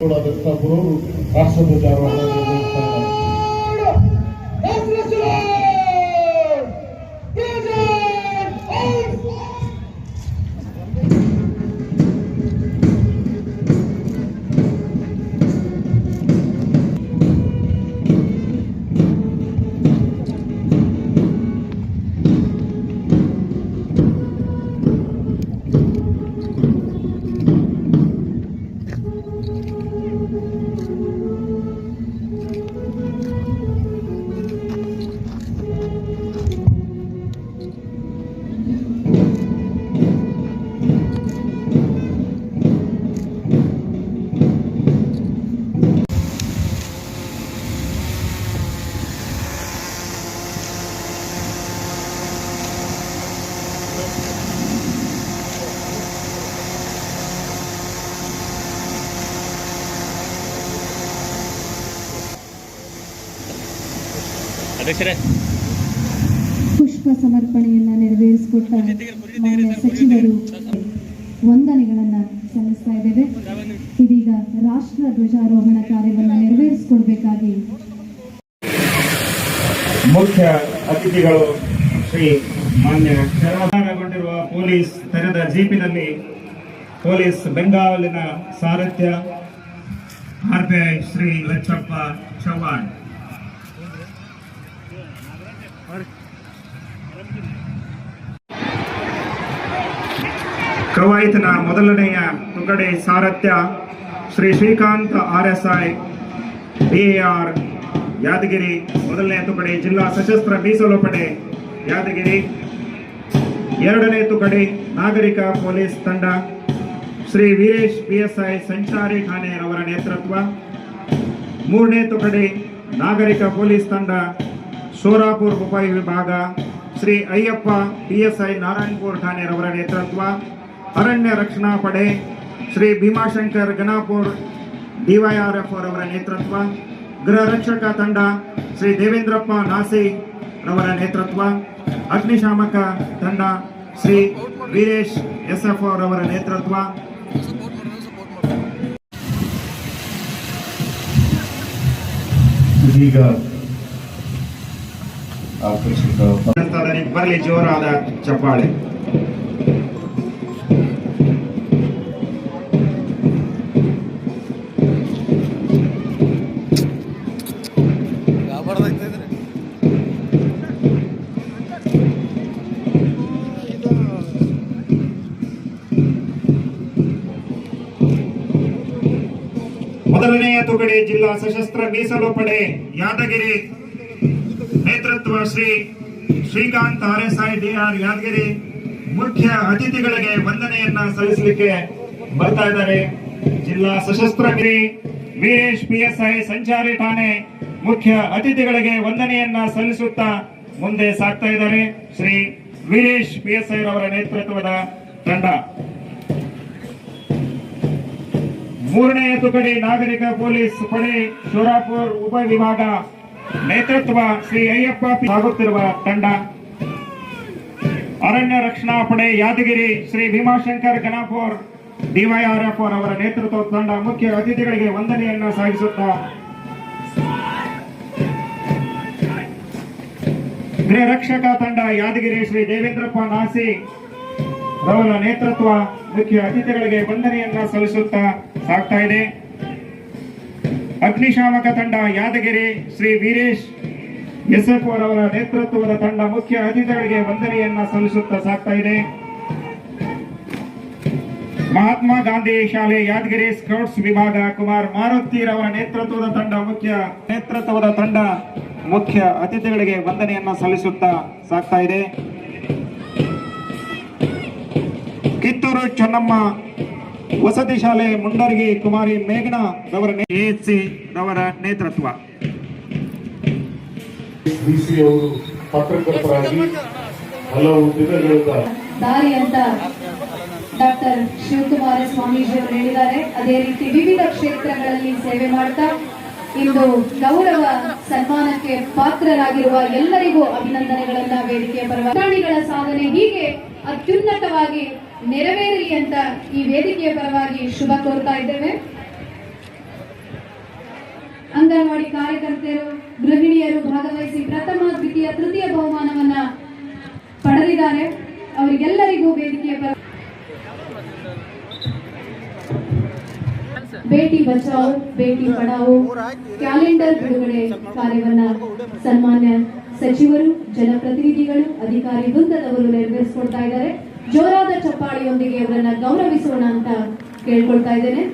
ರಾಷ್ಟ್ರಧ್ವಜಾರೋಹಣ ಪುಷ್ಪ ಸಮರ್ಪಣೆಯನ್ನ ನೆರವೇರಿಸಿಕೊಟ್ಟ ಮಾನ್ಯ ಸಚಿವರು ವಂದನೆಗಳನ್ನ ಸಲ್ಲಿಸ್ತಾ ಇದ್ದೇವೆ. ಇದೀಗ ರಾಷ್ಟ್ರ ಧ್ವಜಾರೋಹಣ ಕಾರ್ಯವನ್ನು ನೆರವೇರಿಸಿಕೊಡ್ಬೇಕಾಗಿ ಮುಖ್ಯ ಅತಿಥಿಗಳು ಶ್ರೀ ಮಾನ್ಯ ಶರಣಗೊಂಡಿರುವ ಪೊಲೀಸ್ ತೆರೆದ ಜೀಪಿನಲ್ಲಿ ಪೊಲೀಸ್ ಬೆಂಗಾವಲಿನ ಸಾರಥ್ಯ ಆರ್ಪಿಐ ಶ್ರೀ ಲಚ್ಚಪ್ಪ ಚವ್ಹಾಣ್, ಕವಾಯಿತಿನ ಮೊದಲನೆಯ ತುಕಡಿ ಸಾರಥ್ಯ ಶ್ರೀ ಶ್ರೀಕಾಂತ್ RSI DAR ಯಾದಗಿರಿ, ಮೊದಲನೇ ತುಕಡಿ ಜಿಲ್ಲಾ ಸಶಸ್ತ್ರ ಮೀಸಲು ಪಡೆ ಯಾದಗಿರಿ. ಎರಡನೇ ತುಕಡಿ ನಾಗರಿಕ ಪೊಲೀಸ್ ತಂಡ ಶ್ರೀ ವೀರೇಶ್ PSI ಸಂಚಾರಿ ಠಾಣೆ ಅವರ ನೇತೃತ್ವ. ಮೂರನೇ ತುಕಡಿ ನಾಗರಿಕ ಪೊಲೀಸ್ ತಂಡ ಶೋರಾಪುರ ಉಪವಿಭಾಗ ಶ್ರೀ ಅಯ್ಯಪ್ಪ PSI ನಾರಾಯಣಪುರ ಠಾಣೆ ಅವರ ನೇತೃತ್ವ. ಅರಣ್ಯ ರಕ್ಷಣಾ ಪಡೆ ಶ್ರೀ ಭೀಮಾಶಂಕರ್ ಗಣಾಪುರ್ DYRF ಅವರ ನೇತೃತ್ವ. ಗೃಹ ರಕ್ಷಕ ತಂಡ ಶ್ರೀ ದೇವೇಂದ್ರಪ್ಪ ನಾಸಿ ರವರ ನೇತೃತ್ವ. ಅಗ್ನಿಶಾಮಕ ತಂಡ ಶ್ರೀ ವೀರೇಶ್ SF ರವರ ನೇತೃತ್ವ. ಇದೀಗ ಬರಲಿ ಜೋರಾದ ಚಪ್ಪಾಳೆ. ಮೊದಲನೆಯ ತುಕಡಿ ಜಿಲ್ಲಾ ಸಶಸ್ತ್ರ ಮೀಸಲು ಪಡೆ ಯಾದಗಿರಿ, ನೇತೃತ್ವ ಶ್ರೀ ಶ್ರೀಕಾಂತ್ RSI DR ಯಾದಗಿರಿ. ಮುಖ್ಯ ಅತಿಥಿಗಳಿಗೆ ವಂದನೆಯನ್ನ ಸಲ್ಲಿಸಲಿಕ್ಕೆ ಬರ್ತಾ ಇದ್ದಾರೆ. ಜಿಲ್ಲಾ ಸಶಸ್ತ್ರ ವೀರೇಶ್ PSI ಸಂಚಾರಿ ಠಾಣೆ ಮುಖ್ಯ ಅತಿಥಿಗಳಿಗೆ ವಂದನೆಯನ್ನ ಸಲ್ಲಿಸುತ್ತಾ ಮುಂದೆ ಸಾಗ್ತಾ ಇದ್ದಾರೆ ಶ್ರೀ ವೀರೇಶ್ PSI ರವರ ನೇತೃತ್ವದ ತಂಡ. ಮೂರನೆಯ ತುಕಡಿ ನಾಗರಿಕ ಪೊಲೀಸ್ ಪಡೆ ಶೋರಾಪುರ ಉಪವಿಭಾಗ, ನೇತೃತ್ವ ಶ್ರೀ ಅಯ್ಯಪ್ಪ ಸಾಗುತ್ತಿರುವ ತಂಡ. ಅರಣ್ಯ ರಕ್ಷಣಾ ಪಡೆ ಯಾದಗಿರಿ ಶ್ರೀ ಭೀಮಾಶಂಕರ್ ಗಣಾಪುರ್ DYRF ಅವರ ನೇತೃತ್ವದ ತಂಡ ಮುಖ್ಯ ಅತಿಥಿಗಳಿಗೆ ವಂದನೆಯನ್ನ ಸಾಗಿಸುತ್ತಾ ಗೃಹ ರಕ್ಷಕ ತಂಡ ಯಾದಗಿರಿ ಶ್ರೀ ದೇವೇಂದ್ರಪ್ಪ ನಾಸಿ ರವರ ನೇತೃತ್ವ ಮುಖ್ಯ ಅತಿಥಿಗಳಿಗೆ ವಂದನೆಯನ್ನ ಸಲ್ಲಿಸುತ್ತಾ ಸಾಗ್ತಾ ಇದೆ. ಅಗ್ನಿಶಾಮಕ ತಂಡ ಯಾದಗಿರಿ ಶ್ರೀ ವೀರೇಶ್ SF ರವರ ನೇತೃತ್ವದ ತಂಡ ಮುಖ್ಯ ಅತಿಥಿಗಳಿಗೆ ವಂದನೆಯನ್ನ ಸಲ್ಲಿಸುತ್ತಾ ಸಾಗ್ತಾ ಇದೆ. ಮಹಾತ್ಮ ಗಾಂಧಿ ಶಾಲೆ ಯಾದಗಿರಿ ಸ್ಕೌಟ್ಸ್ ವಿಭಾಗ ಕುಮಾರ್ ಮಾರುತಿ ರವರ ನೇತೃತ್ವದ ತಂಡ ಮುಖ್ಯ ಅತಿಥಿಗಳಿಗೆ ವಂದನೆಯನ್ನ ಸಲ್ಲಿಸುತ್ತಾ ಸಾಗ್ತಾ ಇದೆ. ಕಿತ್ತೂರು ಚೆನ್ನಮ್ಮ ವಸತಿ ಶಾಲೆ ಮುಂಡರ್ಗಿ ಕುಮಾರಿ ಮೇಘನಾ ರವರ AHC ರವರ ನೇತೃತ್ವ. ಪತ್ರಕರ್ತರಾಗಿ ಹಲವು ದಿನಗಳಿಂದ ದಾರಿ ಅಂತ ಡಾಕ್ಟರ್ ಶಿವಕುಮಾರ ಸ್ವಾಮೀಜಿ ಅವರು ಹೇಳಿದ್ದಾರೆ. ಅದೇ ರೀತಿ ವಿವಿಧ ಕ್ಷೇತ್ರಗಳಲ್ಲಿ ಸೇವೆ ಮಾಡ್ತಾ ಇಂದು ಗೌರವ ಸನ್ಮಾನಕ್ಕೆ ಪಾತ್ರರಾಗಿರುವ ಎಲ್ಲರಿಗೂ ಅಭಿನಂದನೆಗಳನ್ನ ವೇದಿಕೆಯ ಪರವಾಗಿ ಪ್ರಾಣಿಗಳ ಸಾಧನೆ ಹೀಗೆ ಅತ್ಯುನ್ನತವಾಗಿ ನೆರವೇರಲಿ ಅಂತ ಈ ವೇದಿಕೆಯ ಪರವಾಗಿ ಶುಭ ಕೋರ್ತಾ ಇದ್ದೇವೆ. ಅಂಗನವಾಡಿ ಕಾರ್ಯಕರ್ತೆಯರು, ಗೃಹಿಣಿಯರು ಭಾಗವಹಿಸಿ ಪ್ರಥಮ, ದ್ವಿತೀಯ, ತೃತೀಯ ಬಹುಮಾನವನ್ನ ಪಡೆದಿದ್ದಾರೆ. ಅವರಿಗೆಲ್ಲರಿಗೂ ವೇದಿಕೆಯ ಬೇಟಿ ಬಚಾವ್ ಬೇಟಿ ಪಢಾವೋ ಕ್ಯಾಲೆಂಡರ್ ಬಿಡುಗಡೆ ಕಾರ್ಯವನ್ನ ಸನ್ಮಾನ್ಯ ಸಚಿವರು, ಜನಪ್ರತಿನಿಧಿಗಳು, ಅಧಿಕಾರಿ ವೃಂದದವರು ನೆರವೇರಿಸಿಕೊಡ್ತಾ ಇದ್ದಾರೆ. ಜೋರಾದ ಚಪ್ಪಾಳಿಯೊಂದಿಗೆ ಅವರನ್ನ ಗೌರವಿಸೋಣ ಅಂತ ಕೇಳ್ಕೊಳ್ತಾ ಇದ್ದೇನೆ.